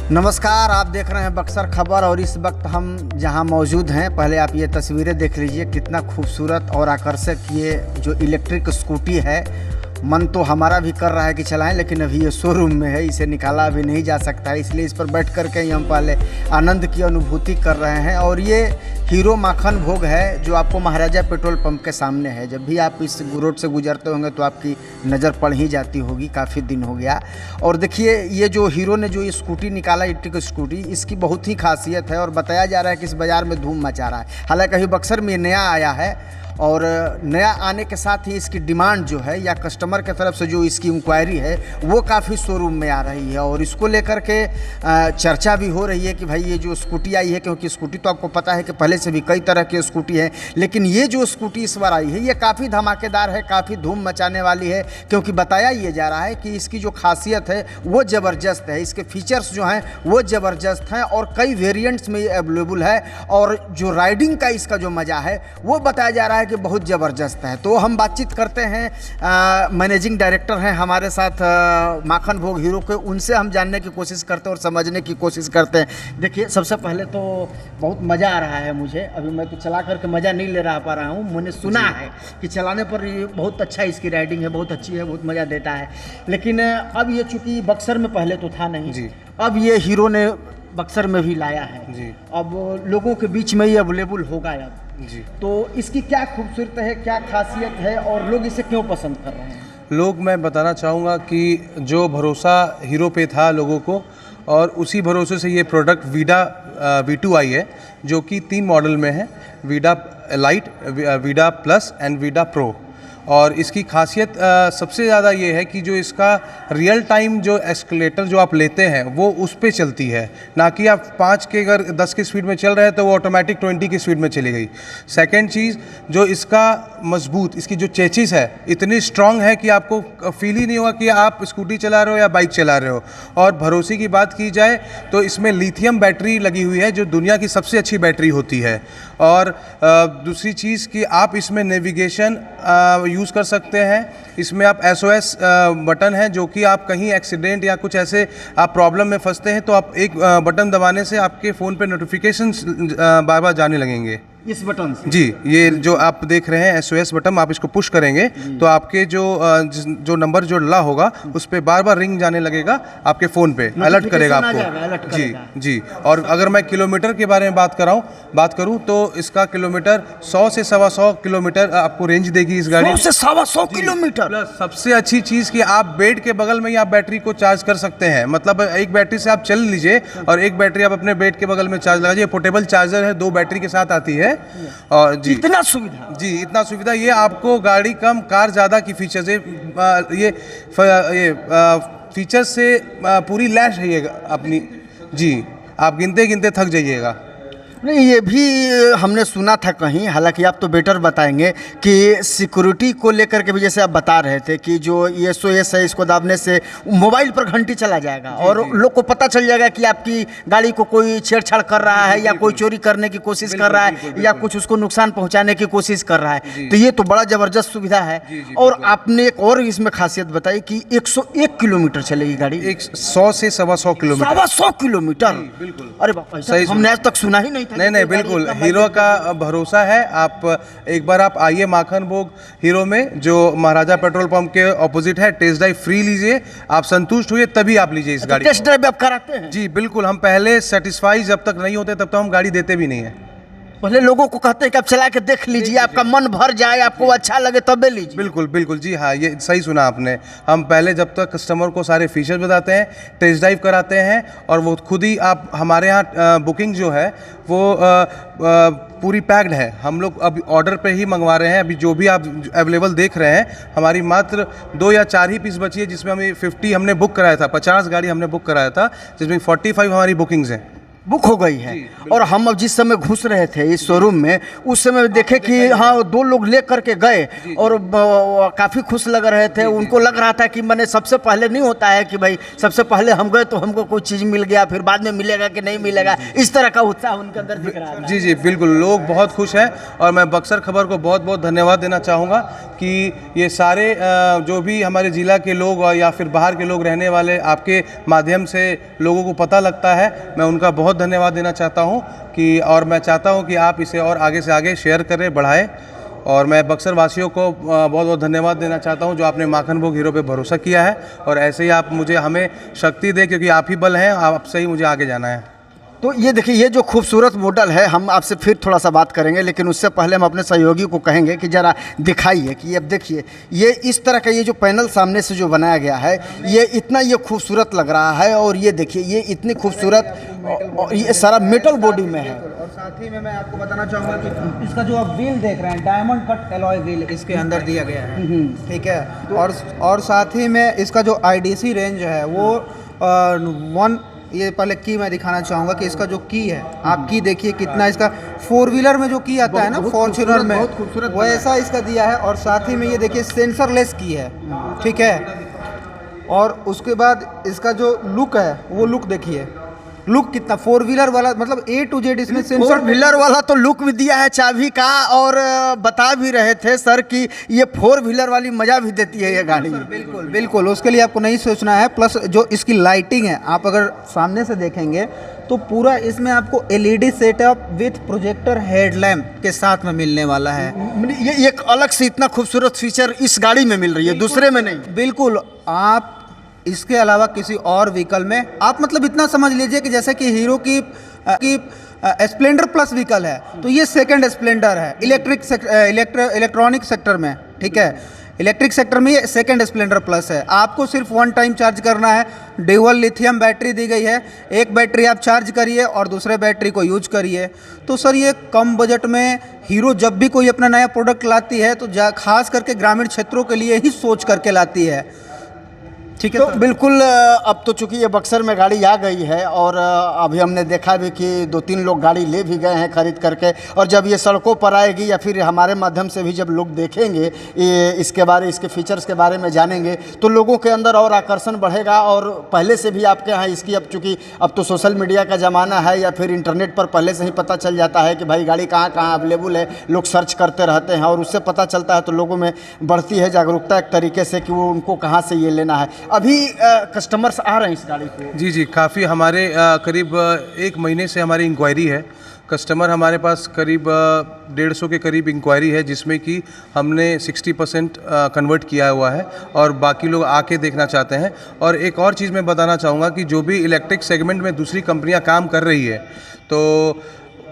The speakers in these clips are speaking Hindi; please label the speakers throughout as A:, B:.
A: नमस्कार, आप देख रहे हैं बक्सर खबर और इस वक्त हम जहां मौजूद हैं, पहले आप ये तस्वीरें देख लीजिए। कितना खूबसूरत और आकर्षक ये जो इलेक्ट्रिक स्कूटी है। मन तो हमारा भी कर रहा है कि चलाएं, लेकिन अभी ये शोरूम में है, इसे निकाला भी नहीं जा सकता है, इसलिए इस पर बैठ कर के हम पहले आनंद की अनुभूति कर रहे हैं। और ये हीरो माखन भोग है जो आपको महाराजा पेट्रोल पंप के सामने है। जब भी आप इस रोड से गुजरते होंगे तो आपकी नज़र पड़ ही जाती होगी, काफ़ी दिन हो गया। और देखिए, ये जो हीरो ने जो ये स्कूटी निकाला, इलेक्ट्रिक स्कूटी, इसकी बहुत ही खासियत है और बताया जा रहा है कि इस बाज़ार में धूम मचा रहा है। हालांकि अभी बक्सर में नया आया है और नया आने के साथ ही इसकी डिमांड जो है या कस्टमर की तरफ से जो इसकी इंक्वायरी है वो काफ़ी शोरूम में आ रही है। और इसको लेकर के चर्चा भी हो रही है कि भाई ये जो स्कूटी आई है, क्योंकि स्कूटी तो आपको पता है कि पहले से भी कई तरह की स्कूटी है, लेकिन ये जो स्कूटी इस बार आई है ये काफ़ी धमाकेदार है, काफ़ी धूम मचाने वाली है। क्योंकि बताया ये जा रहा है कि इसकी जो खासियत है वो ज़बरदस्त है, इसके फीचर्स जो हैं वो ज़बरदस्त हैं और कई वेरिएंट्स में ये अवेलेबल है। और जो राइडिंग का इसका जो मज़ा है वो बताया जा रहा है कि बहुत ज़बरदस्त है। तो हम बातचीत करते हैं, मैनेजिंग डायरेक्टर हैं हमारे साथ माखन भोग हीरो के, उनसे हम जानने की कोशिश करते हैं और समझने की कोशिश करते हैं। देखिए, सबसे पहले तो बहुत मज़ा आ रहा है मुझे, अभी मैं तो चला करके मज़ा नहीं ले पा रहा हूँ। मैंने सुना है कि चलाने पर ये बहुत अच्छा इसकी राइडिंग है, बहुत अच्छी है, बहुत मज़ा देता है। लेकिन अब ये चूँकि बक्सर में पहले तो था नहीं जी, अब ये हीरो ने बक्सर में भी लाया है जी, अब लोगों के बीच में ये अवेलेबल होगा अब जी। तो इसकी क्या खूबसूरत है, क्या खासियत है और लोग इसे क्यों पसंद कर रहे हैं?
B: लोग, मैं बताना चाहूँगा कि जो भरोसा हीरो पे था लोगों को, और उसी भरोसे से ये प्रोडक्ट वीडा V2 आई है, जो कि 3 मॉडल में है, Vida light, Vida plus and Vida pro. और इसकी खासियत सबसे ज़्यादा ये है कि जो इसका रियल टाइम जो एस्केलेटर जो आप लेते हैं वो उस पे चलती है, ना कि आप 5 के अगर 10 की स्पीड में चल रहे हैं तो वो ऑटोमेटिक 20 की स्पीड में चली गई। सेकंड चीज़, जो इसका मजबूत, इसकी जो चेचिस है इतनी स्ट्रांग है कि आपको फील ही नहीं होगा कि आप स्कूटी चला रहे हो या बाइक चला रहे हो। और भरोसे की बात की जाए तो इसमें लिथियम बैटरी लगी हुई है, जो दुनिया की सबसे अच्छी बैटरी होती है। और दूसरी चीज़ कि आप इसमें नेविगेशन यूज़ कर सकते हैं। इसमें आप SOS बटन है, जो कि आप कहीं एक्सीडेंट या कुछ ऐसे आप प्रॉब्लम में फंसते हैं तो आप एक बटन दबाने से आपके फ़ोन पे नोटिफिकेशंस बार बार जाने लगेंगे
A: इस बटन से जी।
B: ये जो आप देख रहे हैं SOS बटन, आप इसको पुश करेंगे तो आपके जो नंबर जो डला होगा उस पर बार बार रिंग जाने लगेगा, आपके फ़ोन पे अलर्ट करेगा आपको जी। और अगर मैं किलोमीटर के बारे में बात करूं तो इसका किलोमीटर 100 से 125 किलोमीटर आपको रेंज देगी इस गाड़ी
A: 100 से 125 किलोमीटर।
B: प्लस सबसे अच्छी चीज़ कि आप बेड के बगल में ही आप बैटरी को चार्ज कर सकते हैं। मतलब एक बैटरी से आप चल लीजिए और एक बैटरी आप अपने बेड के बगल में चार्ज लगा लीजिए। पोर्टेबल चार्जर है, 2 बैटरी के साथ आती है। और जी,
A: इतना सुविधा
B: जी, इतना सुविधा। ये आपको गाड़ी कम कार ज़्यादा की फीचर्स है, ये फीचर्स से पूरी लैश है ये अपनी जी। आप गिनते गिनते थक जाइएगा।
A: नहीं, ये भी हमने सुना था कहीं, हालांकि आप तो बेटर बताएंगे कि सिक्योरिटी को लेकर के भी, जैसे आप बता रहे थे कि जो ये SOS है इसको दाबने से मोबाइल पर घंटी चला जाएगा और लोग को पता चल जाएगा कि आपकी गाड़ी को कोई छेड़छाड़ कर रहा है या कोई चोरी करने की कोशिश कर रहा है या कुछ उसको नुकसान पहुंचाने की कोशिश कर रहा है। तो ये तो बड़ा ज़बरदस्त सुविधा है। और आपने एक और इसमें खासियत बताई कि 101 किलोमीटर चलेगी गाड़ी,
B: 100 से 125 किलोमीटर।
A: 125 किलोमीटर, बिल्कुल। अरे बाप, सही हमने आज तक सुना ही नहीं था।
B: नहीं, बिल्कुल हीरो का भरोसा है। आप एक बार आप आइए माखन भोग हीरो में, जो महाराजा पेट्रोल पंप के ऑपोजिट है। टेस्ट ड्राइव फ्री लीजिए, आप संतुष्ट हुए तभी आप लीजिए इस गाड़ी।
A: टेस्ट ड्राइव आप कराते हैं?
B: जी बिल्कुल, हम पहले सेटिस्फाई जब तक नहीं होते तब तक हम गाड़ी देते भी नहीं है।
A: पहले लोगों को कहते हैं कि आप चला के देख लीजिए, आपका मन भर जाए, आपको अच्छा लगे तबे लीजिए।
B: बिल्कुल जी हाँ, ये सही सुना आपने। हम पहले जब तक कस्टमर को सारे फीचर्स बताते हैं, टेस्ट ड्राइव कराते हैं और वो खुद ही आप हमारे यहाँ बुकिंग जो है वो पूरी पैक्ड है। हम लोग अभी ऑर्डर पे ही मंगवा रहे हैं। अभी जो भी आप अवेलेबल देख रहे हैं, हमारी मात्र 2 या 4 ही पीस बची है, जिसमें हमें 50 हमने बुक कराया था, 50 गाड़ी हमने बुक कराया था, जिसमें 45 हमारी बुकिंग्स हैं।
A: बुक हो गई है। और हम अब जिस समय घुस रहे थे इस शोरूम में, उस समय देखे कि हाँ 2 लोग ले करके गए और काफ़ी खुश लग रहे थे। उनको लग रहा था कि मैंने सबसे पहले नहीं होता है कि भाई सबसे पहले हम गए तो हमको कोई चीज़ मिल गया, फिर बाद में मिलेगा कि नहीं मिलेगा, इस तरह का उत्साह उनके अंदर दिख रहा था।
B: जी जी बिल्कुल, लोग बहुत खुश हैं। और मैं बक्सर खबर को बहुत बहुत धन्यवाद देना चाहूँगा कि ये सारे जो भी हमारे ज़िला के लोग या फिर बाहर के लोग रहने वाले आपके माध्यम से लोगों को पता लगता है, मैं उनका बहुत धन्यवाद देना चाहता हूं कि, और मैं चाहता हूं कि आप इसे और आगे से आगे शेयर करें, बढ़ाएं। और मैं बक्सर वासियों को बहुत बहुत धन्यवाद देना चाहता हूं जो आपने माखन भोग हीरो पे भरोसा किया है, और ऐसे ही आप मुझे हमें शक्ति दें, क्योंकि आप ही बल हैं, आपसे ही मुझे आगे जाना है।
A: तो ये देखिए, ये जो खूबसूरत मॉडल है, हम आपसे फिर थोड़ा सा बात करेंगे, लेकिन उससे पहले हम अपने सहयोगी को कहेंगे कि ज़रा दिखाइए कि अब देखिए ये इस तरह का ये जो पैनल सामने से जो बनाया गया है, ये इतना ये खूबसूरत लग रहा है। और ये देखिए ये इतनी खूबसूरत, ये सारा मेटल बॉडी में है।
C: और साथ ही में मैं आपको बताना चाहूँगा कि इसका जो आप व्हील देख रहे हैं, डायमंड कट एलॉय व्हील इसके अंदर दिया गया है, ठीक है। और साथ ही में इसका जो IDC रेंज है वो ये पहले की मैं दिखाना चाहूँगा कि इसका जो की है, आप की देखिए कितना इसका 4 व्हीलर में जो की आता है ना फॉर्च्यूनर में, वैसा इसका दिया है। और साथ ही में ये देखिए सेंसरलेस की है, ठीक है। और उसके बाद इसका जो लुक है वो लुक देखिए, लुक कितना 4 व्हीलर वाला, मतलब A to Z इसमें सेंसर।
A: 4 व्हीलर वाला तो लुक भी दिया है चाबी का, और बता भी रहे थे सर कि ये 4 व्हीलर वाली मज़ा भी देती है ये गाड़ी।
C: बिल्कुल बिल्कुल, उसके लिए आपको नहीं सोचना है। प्लस जो इसकी लाइटिंग है, आप अगर सामने से देखेंगे तो पूरा इसमें आपको LED setup with projector headlamp के साथ में मिलने वाला है।
A: ये एक अलग से इतना खूबसूरत फीचर इस गाड़ी में मिल रही है, दूसरे में नहीं।
C: बिल्कुल, आप इसके अलावा किसी और व्हीकल में आप मतलब इतना समझ लीजिए कि जैसे कि हीरो की स्प्लेंडर प्लस व्हीकल है, तो ये सेकंड स्प्लेंडर है इलेक्ट्रॉनिक सेक्टर में, ठीक है। इलेक्ट्रिक सेक्टर में ये सेकंड स्प्लेंडर प्लस है। आपको सिर्फ 1 टाइम चार्ज करना है। ड्यूअल लिथियम बैटरी दी गई है, एक बैटरी आप चार्ज करिए और दूसरे बैटरी को यूज करिए। तो सर ये कम बजट में हीरो जब भी कोई अपना नया प्रोडक्ट लाती है तो खास करके ग्रामीण क्षेत्रों के लिए ही सोच करके लाती है, ठीक है।
A: तो बिल्कुल, अब तो चूंकि ये बक्सर में गाड़ी आ गई है, और अभी हमने देखा भी कि 2-3 लोग गाड़ी ले भी गए हैं खरीद करके। और जब ये सड़कों पर आएगी या फिर हमारे माध्यम से भी जब लोग देखेंगे ये इसके फीचर्स के बारे में जानेंगे, तो लोगों के अंदर और आकर्षण बढ़ेगा। और पहले से भी आपके यहाँ इसकी, अब चूँकि अब तो सोशल मीडिया का ज़माना है, या फिर इंटरनेट पर पहले से ही पता चल जाता है कि भाई गाड़ी कहाँ कहाँ अवेलेबल है, लोग सर्च करते रहते हैं, और उससे पता चलता है तो लोगों में बढ़ती है जागरूकता एक तरीके से कि वो उनको कहाँ से ये लेना है। अभी कस्टमर्स आ रहे हैं इस गाड़ी को?
B: जी जी, काफ़ी हमारे करीब 1 महीने से हमारी इंक्वायरी है। कस्टमर हमारे पास करीब 150 के करीब इंक्वायरी है, जिसमें कि हमने 60% कन्वर्ट किया हुआ है, और बाकी लोग आके देखना चाहते हैं। और एक और चीज़ मैं बताना चाहूँगा कि जो भी इलेक्ट्रिक सेगमेंट में दूसरी कंपनियाँ काम कर रही है, तो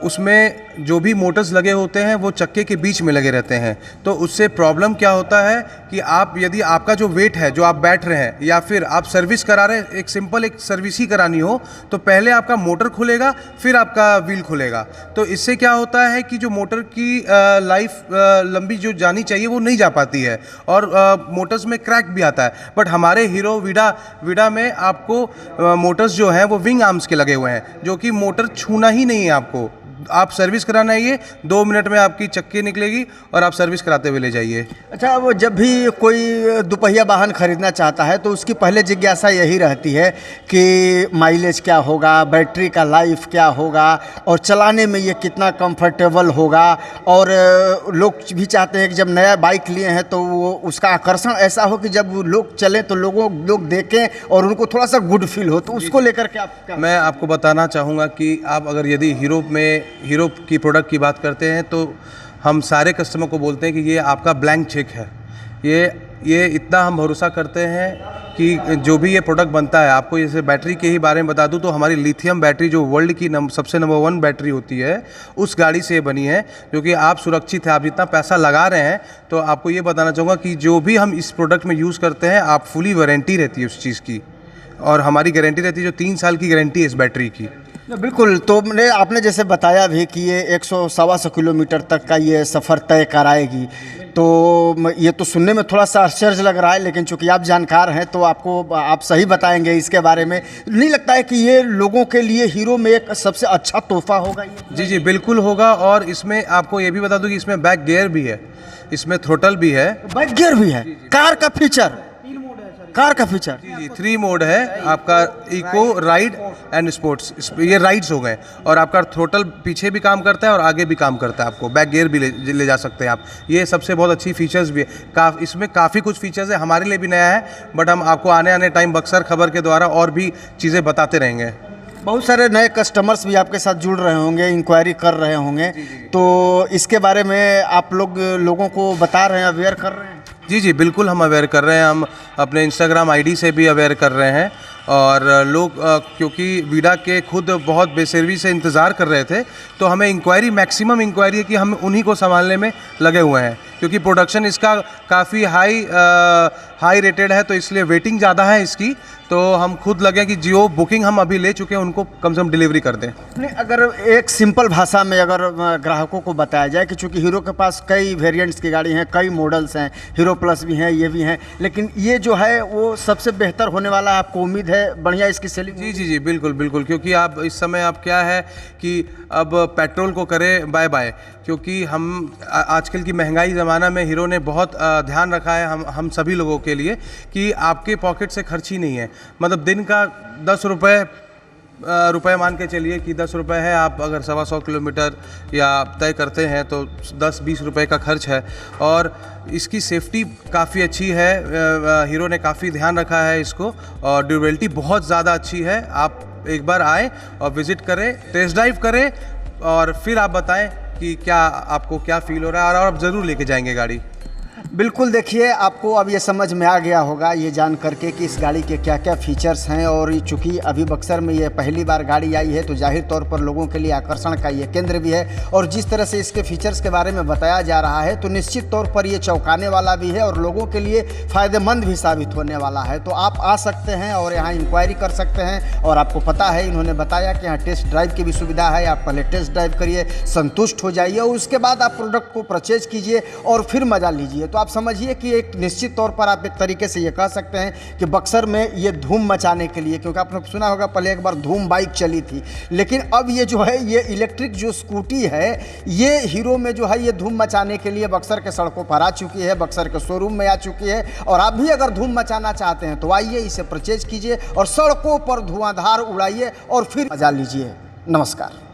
B: उसमें जो भी मोटर्स लगे होते हैं वो चक्के के बीच में लगे रहते हैं। तो उससे प्रॉब्लम क्या होता है कि आप, यदि आपका जो वेट है, जो आप बैठ रहे हैं, या फिर आप सर्विस करा रहे हैं, एक सिंपल एक सर्विस ही करानी हो, तो पहले आपका मोटर खुलेगा, फिर आपका व्हील खुलेगा। तो इससे क्या होता है कि जो मोटर की लाइफ लंबी जो जानी चाहिए वो नहीं जा पाती है, और मोटर्स में क्रैक भी आता है। बट हमारे हीरो वीडा में आपको मोटर्स जो हैं वो विंग आर्म्स के लगे हुए हैं, जो कि मोटर छूना ही नहीं है आपको। आप सर्विस कराना है, ये 2 मिनट में आपकी चक्की निकलेगी और आप सर्विस कराते हुए ले जाइए।
A: अच्छा, वो जब भी कोई दुपहिया वाहन खरीदना चाहता है तो उसकी पहले जिज्ञासा यही रहती है कि माइलेज क्या होगा, बैटरी का लाइफ क्या होगा, और चलाने में ये कितना कंफर्टेबल होगा। और लोग भी चाहते हैं कि जब नया बाइक लिए हैं तो वो उसका आकर्षण ऐसा हो कि जब लोग चलें तो लोग देखें और उनको थोड़ा सा गुड फील हो। तो उसको लेकर के आप
B: मैं आपको बताना चाहूँगा कि आप अगर यदि हीरो की प्रोडक्ट की बात करते हैं तो हम सारे कस्टमर को बोलते हैं कि ये आपका ब्लैंक चेक है। ये इतना हम भरोसा करते हैं कि जो भी ये प्रोडक्ट बनता है, आपको जैसे बैटरी के ही बारे में बता दूं तो हमारी लिथियम बैटरी जो वर्ल्ड की सबसे नंबर 1 बैटरी होती है, उस गाड़ी से बनी है, जो कि आप सुरक्षित है। आप जितना पैसा लगा रहे हैं, तो आपको ये बताना चाहूँगा कि जो भी हम इस प्रोडक्ट में यूज़ करते हैं, आप फुली वारंटी रहती है उस चीज़ की, और हमारी गारंटी रहती है जो 3 साल की गारंटी है इस बैटरी की।
A: बिल्कुल। तो मैंने आपने जैसे बताया भी कि ये 100-125 किलोमीटर तक का ये सफ़र तय कराएगी, तो ये तो सुनने में थोड़ा सा आश्चर्य लग रहा है, लेकिन चूंकि आप जानकार हैं तो आप सही बताएंगे इसके बारे में। नहीं लगता है कि ये लोगों के लिए हीरो में एक सबसे अच्छा तोहफा होगा ये?
B: जी जी बिल्कुल होगा। और इसमें आपको ये भी बता दूं कि इसमें बैक गियर भी है, इसमें थ्रोटल भी है,
A: बैक गियर भी है। कार का फीचर, कार का फीचर
B: जी जी 3 मोड है आपका, इको, राइड एंड स्पोर्ट्स। ये राइड्स हो गए, और आपका थ्रोटल पीछे भी काम करता है और आगे भी काम करता है। आपको बैक गियर भी ले जा सकते हैं आप। ये सबसे बहुत अच्छी फीचर्स भी है। इसमें काफ़ी कुछ फीचर्स है, हमारे लिए भी नया है, बट हम आपको आने टाइम बक्सर खबर के द्वारा और भी चीज़ें बताते रहेंगे।
A: बहुत सारे नए कस्टमर्स भी आपके साथ जुड़ रहे होंगे, इंक्वायरी कर रहे होंगे, तो इसके बारे में आप लोगों को बता रहे हैं, अवेयर कर रहे हैं?
B: जी जी बिल्कुल हम अवेयर कर रहे हैं। हम अपने इंस्टाग्राम आईडी से भी अवेयर कर रहे हैं, और लोग क्योंकि वीडा के खुद बहुत बेसब्री से इंतज़ार कर रहे थे, तो हमें इंक्वायरी, मैक्सिमम इंक्वायरी है कि हम उन्हीं को संभालने में लगे हुए हैं, क्योंकि प्रोडक्शन इसका काफ़ी हाई रेटेड है, तो इसलिए वेटिंग ज़्यादा है इसकी। तो हम खुद लगे कि जो बुकिंग हम अभी ले चुके हैं उनको कम से कम डिलीवरी कर दें।
A: नहीं, अगर एक सिंपल भाषा में अगर ग्राहकों को बताया जाए कि चूंकि हीरो के पास कई वेरिएंट्स की गाड़ी हैं, कई मॉडल्स हैं, हीरो प्लस भी हैं, ये भी हैं, लेकिन ये जो है वो सबसे बेहतर होने वाला है, आपको उम्मीद है बढ़िया इसकी सेलिंग?
B: जी जी जी बिल्कुल बिल्कुल, क्योंकि आप इस समय आप क्या है कि अब पेट्रोल को करें बाय बाय, क्योंकि हम आजकल की महंगाई ज़माना में हीरो ने बहुत ध्यान रखा है हम सभी लोगों के लिए कि आपके पॉकेट से खर्च ही नहीं है। मतलब दिन का 10 रुपए मान के चलिए कि 10 रुपए है, आप अगर 125 किलोमीटर या तय करते हैं तो 10-20 रुपए का खर्च है। और इसकी सेफ्टी काफ़ी अच्छी है, हीरो ने काफ़ी ध्यान रखा है इसको, और ड्यूरेबिलिटी बहुत ज़्यादा अच्छी है। आप एक बार आएँ और विज़िट करें, टेस्ट ड्राइव करें, और फिर आप बताएं कि क्या आपको क्या फील हो रहा है, और आप ज़रूर लेके जाएंगे गाड़ी।
A: बिल्कुल। देखिए, आपको अब ये समझ में आ गया होगा ये जान करके कि इस गाड़ी के क्या क्या फीचर्स हैं, और चूँकि अभी बक्सर में ये पहली बार गाड़ी आई है तो जाहिर तौर पर लोगों के लिए आकर्षण का ये केंद्र भी है, और जिस तरह से इसके फीचर्स के बारे में बताया जा रहा है तो निश्चित तौर पर ये चौंकाने वाला भी है और लोगों के लिए फ़ायदेमंद भी साबित होने वाला है। तो आप आ सकते हैं और यहाँ इंक्वायरी कर सकते हैं, और आपको पता है, इन्होंने बताया कि यहाँ टेस्ट ड्राइव की भी सुविधा है। आप पहले टेस्ट ड्राइव करिए, संतुष्ट हो जाइए, और उसके बाद आप प्रोडक्ट को परचेज कीजिए और फिर मज़ा लीजिए। तो आप समझिए कि एक निश्चित तौर पर आप एक तरीके से ये कह सकते हैं कि बक्सर में ये धूम मचाने के लिए, क्योंकि आपने सुना होगा पहले एक बार धूम बाइक चली थी, लेकिन अब ये जो है ये इलेक्ट्रिक जो स्कूटी है, ये हीरो में जो है ये धूम मचाने के लिए बक्सर के सड़कों पर आ चुकी है, बक्सर के शोरूम में आ चुकी है। और आप भी अगर धूम मचाना चाहते हैं तो आइए, इसे परचेज कीजिए और सड़कों पर धुआंधार उड़ाइए और फिर मजा लीजिए। नमस्कार।